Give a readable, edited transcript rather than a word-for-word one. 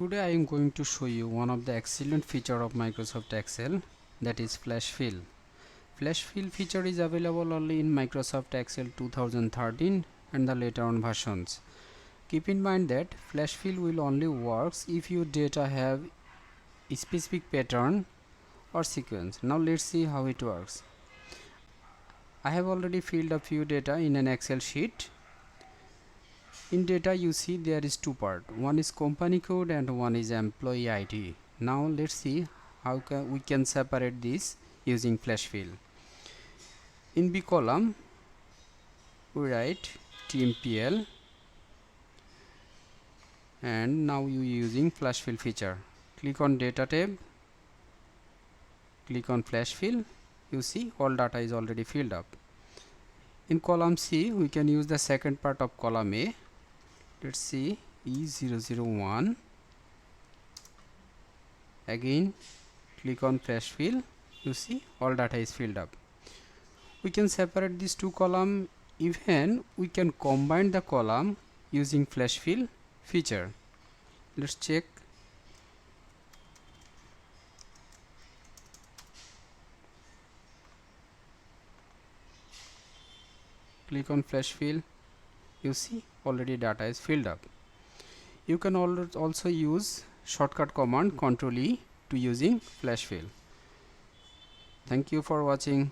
Today I am going to show you one of the excellent feature of Microsoft Excel, that is Flash Fill. Flash Fill feature is available only in Microsoft Excel 2013 and the later on versions. Keep in mind that Flash Fill will only works if your data have a specific pattern or sequence. Now let's see how it works. I have already filled a few data in an Excel sheet. In data you see there is two part, one is company code and one is employee ID. Now let's see how we can separate this using Flash Fill. In B column we write TMPL, and now you using Flash Fill feature. Click on data tab, click on Flash Fill. You see all data is already filled up. In column C we can use the second part of column A. Let's see E001. Again click on Flash Fill. You see all data is filled up. We can separate these two columns, even we can combine the column using Flash Fill feature. Let's check. Click on Flash Fill. You see already data is filled up. You can also use shortcut command Ctrl E to using Flash Fill. Thank you for watching.